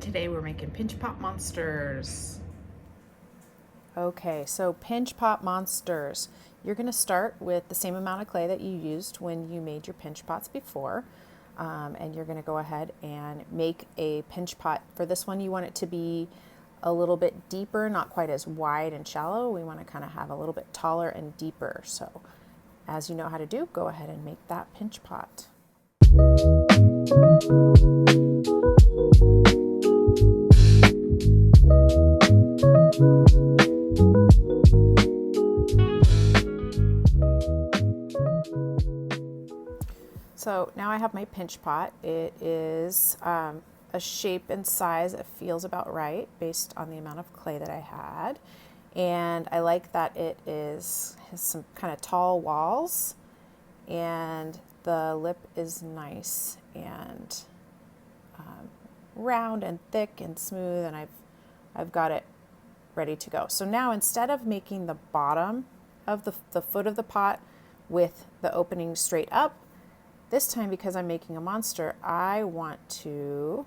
today we're making Pinch Pop Monsters. Okay, so Pinch Pot Monsters. You're going to start with the same amount of clay that you used when you made your pinch pots before. And you're going to go ahead and make a pinch pot. For this one, you want it to be a little bit deeper, not quite as wide and shallow. We want to kind of have a little bit taller and deeper. So as you know how to do, go ahead and make that pinch pot. So now I have my pinch pot. It is a shape and size that feels about right based on the amount of clay that I had. And I like that it has some kind of tall walls, and the lip is nice and round and thick and smooth, and I've got it ready to go. So now instead of making the bottom of the foot of the pot with the opening straight up, this time, because I'm making a monster, I want to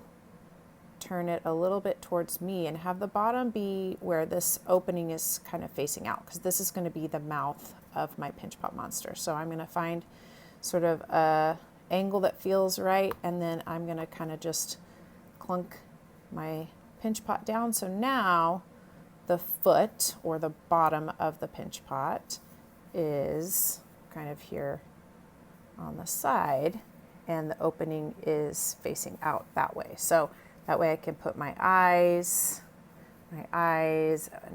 turn it a little bit towards me and have the bottom be where this opening is kind of facing out, because this is going to be the mouth of my pinch pot monster. So I'm going to find sort of a angle that feels right, and then I'm going to kind of just clunk my pinch pot down. So now the foot, or the bottom of the pinch pot, is kind of here on the side, and the opening is facing out that way. So that way I can put my eyes,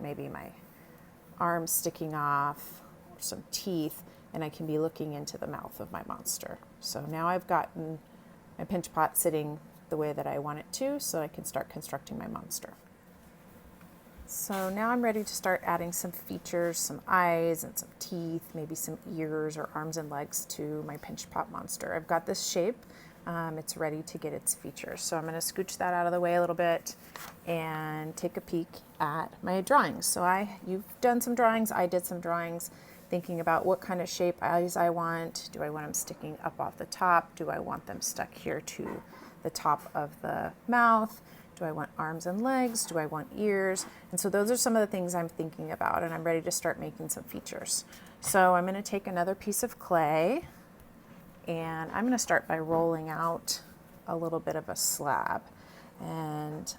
maybe my arms sticking off, or some teeth, and I can be looking into the mouth of my monster. So now I've gotten my pinch pot sitting the way that I want it to, so I can start constructing my monster. So now I'm ready to start adding some features, some eyes and some teeth, maybe some ears or arms and legs to my pinch pot monster. I've got this shape. It's ready to get its features. So I'm going to scooch that out of the way a little bit and take a peek at my drawings. So you've done some drawings. I did some drawings thinking about what kind of shape eyes I want. Do I want them sticking up off the top? Do I want them stuck here to the top of the mouth? Do I want arms and legs? Do I want ears? And so those are some of the things I'm thinking about, and I'm ready to start making some features. So I'm going to take another piece of clay, and I'm going to start by rolling out a little bit of a slab. And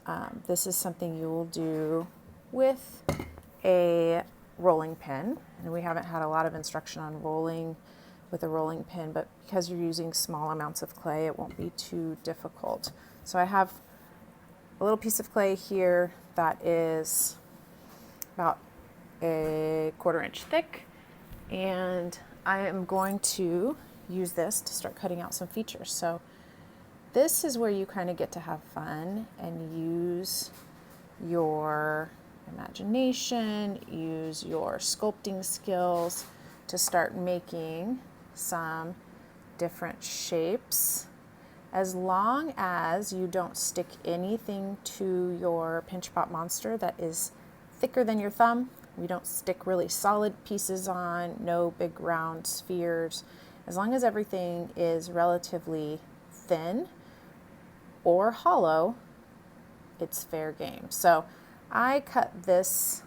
this is something you will do with a rolling pin. And we haven't had a lot of instruction on rolling with a rolling pin, but because you're using small amounts of clay, it won't be too difficult. So I have a little piece of clay here that is about a 1/4 inch thick, and I am going to use this to start cutting out some features. So this is where you kind of get to have fun and use your imagination, use your sculpting skills to start making some different shapes. As long as you don't stick anything to your pinch pot monster that is thicker than your thumb, we don't stick really solid pieces on, no big round spheres. As long as everything is relatively thin or hollow, it's fair game. So I cut this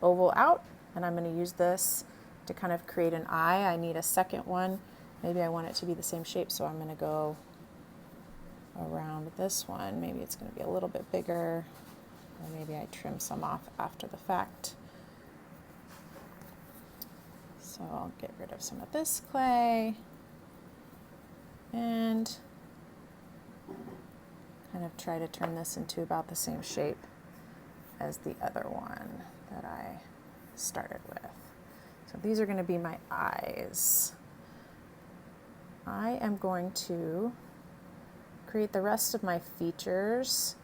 oval out, and I'm going to use this to kind of create an eye. I need a second one. Maybe I want it to be the same shape, so I'm going to go around this one. Maybe it's going to be a little bit bigger, or maybe I trim some off after the fact. So I'll get rid of some of this clay and kind of try to turn this into about the same shape as the other one that I started with. So these are going to be my eyes. I am going to create the rest of my features,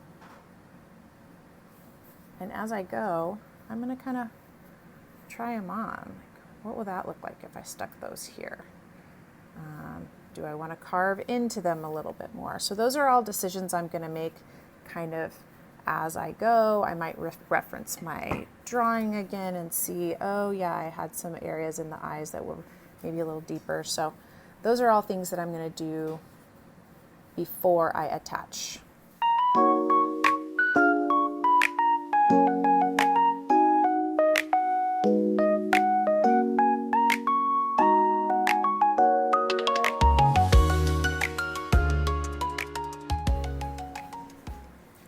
and as I go, I'm going to kind of try them on. What will that look like if I stuck those here? Do I want to carve into them a little bit more? So those are all decisions I'm going to make kind of as I go. I might reference my drawing again and see, oh yeah, I had some areas in the eyes that were maybe a little deeper. So those are all things that I'm going to do before I attach.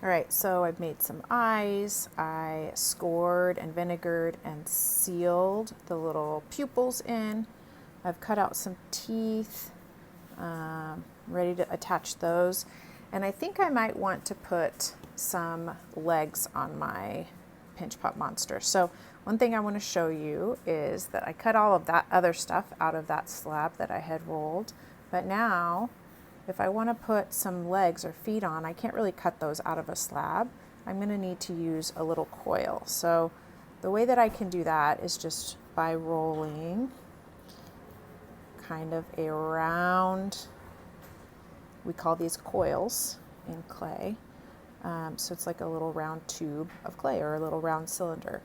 All right, so I've made some eyes. I scored and vinegared and sealed the little pupils in. I've cut out some teeth, ready to attach those. And I think I might want to put some legs on my Pinch Pot monster. So one thing I want to show you is that I cut all of that other stuff out of that slab that I had rolled. But now, if I want to put some legs or feet on, I can't really cut those out of a slab. I'm going to need to use a little coil. So the way that I can do that is just by rolling kind of a round, we call these coils in clay. So it's like a little round tube of clay or a little round cylinder.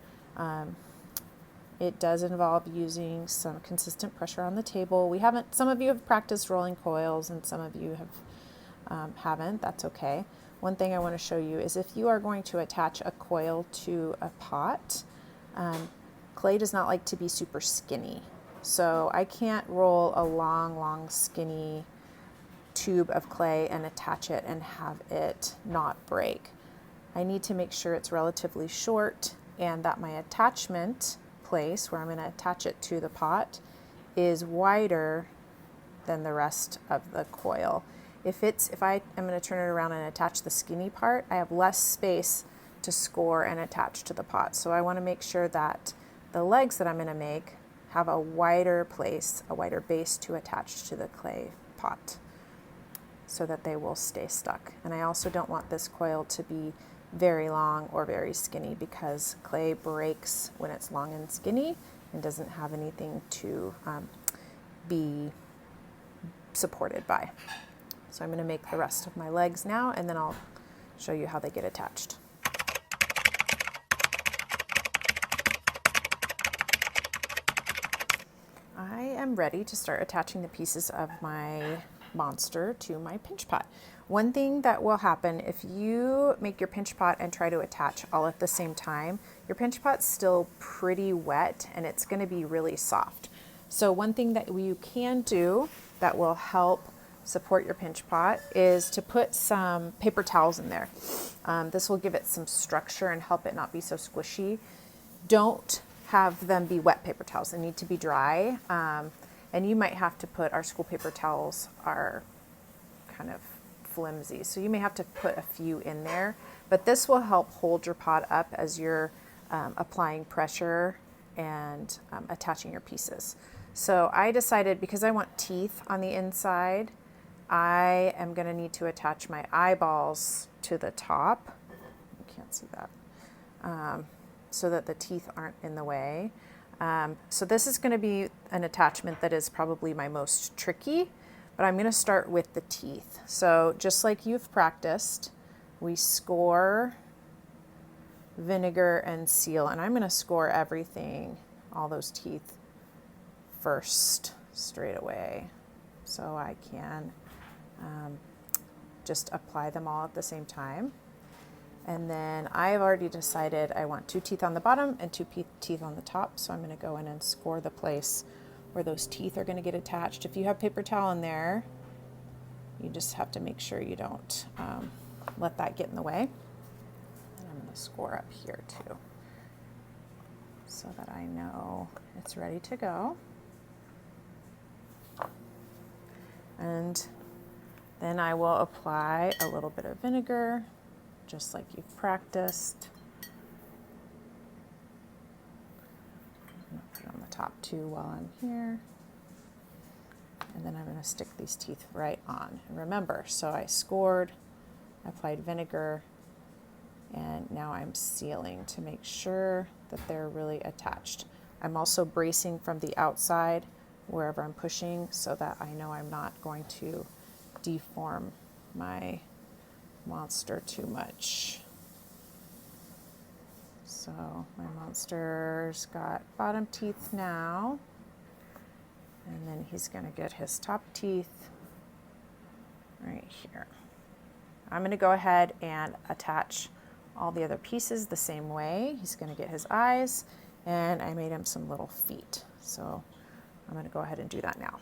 It does involve using some consistent pressure on the table. Some of you have practiced rolling coils and some of you haven't. That's okay. One thing I want to show you is if you are going to attach a coil to a pot, clay does not like to be super skinny. So I can't roll a long, skinny tube of clay and attach it and have it not break. I need to make sure it's relatively short and that my attachment place where I'm going to attach it to the pot is wider than the rest of the coil. If I am going to turn it around and attach the skinny part, I have less space to score and attach to the pot. So I want to make sure that the legs that I'm going to make have a wider place, a wider base to attach to the clay pot so that they will stay stuck. And I also don't want this coil to be very long or very skinny because clay breaks when it's long and skinny and doesn't have anything to be supported by. So I'm going to make the rest of my legs now and then I'll show you how they get attached. I am ready to start attaching the pieces of my monster to my pinch pot. One thing that will happen if you make your pinch pot and try to attach all at the same time, your pinch pot's still pretty wet and it's going to be really soft. So one thing that you can do that will help support your pinch pot is to put some paper towels in there. This will give it some structure and help it not be so squishy. Don't have them be wet paper towels. They need to be dry. And you might have to put, our school paper towels are kind of flimsy, so you may have to put a few in there, but this will help hold your pot up as you're applying pressure and attaching your pieces. So I decided, because I want teeth on the inside, I am going to need to attach my eyeballs to the top. You can't see that. So that the teeth aren't in the way. So this is going to be an attachment that is probably my most tricky, but I'm going to start with the teeth. So just like you've practiced, we score, vinegar, and seal. And I'm going to score everything, all those teeth, first straight away. So I can just apply them all at the same time. And then I've already decided I want 2 teeth on the bottom and 2 teeth on the top. So I'm going to go in and score the place where those teeth are going to get attached. If you have paper towel in there, you just have to make sure you don't let that get in the way. And I'm going to score up here too, so that I know it's ready to go. And then I will apply a little bit of vinegar, just like you've practiced. I'm going to put it on the top too while I'm here. And then I'm going to stick these teeth right on. And remember, so I scored, applied vinegar, and now I'm sealing to make sure that they're really attached. I'm also bracing from the outside wherever I'm pushing so that I know I'm not going to deform my monster too much. So my monster's got bottom teeth now, and then he's going to get his top teeth right here. I'm going to go ahead and attach all the other pieces the same way. He's going to get his eyes, and I made him some little feet. So I'm going to go ahead and do that now.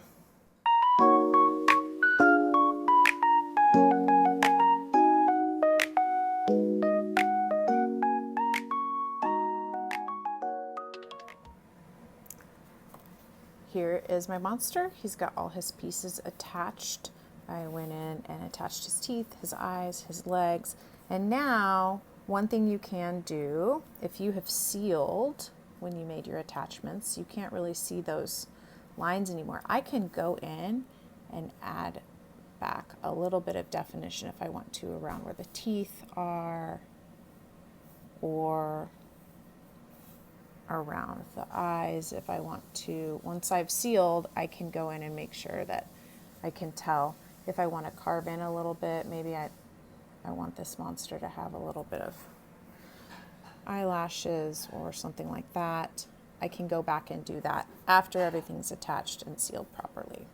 here is my monster. He's got all his pieces attached. I went in and attached his teeth, his eyes, his legs. And now, one thing you can do, if you have sealed when you made your attachments, you can't really see those lines anymore. I can go in and add back a little bit of definition if I want to around where the teeth are, or around the eyes if I want to. Once I've sealed, I can go in and make sure that I can tell if I want to carve in a little bit. Maybe I want this monster to have a little bit of eyelashes or something like that. I can go back and do that after everything's attached and sealed properly.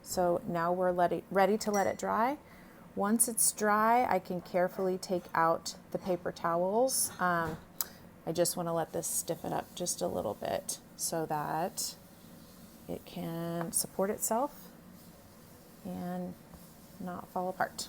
So now we're ready to let it dry. Once it's dry, I can carefully take out the paper towels. I just want to let this stiffen up just a little bit so that it can support itself and not fall apart.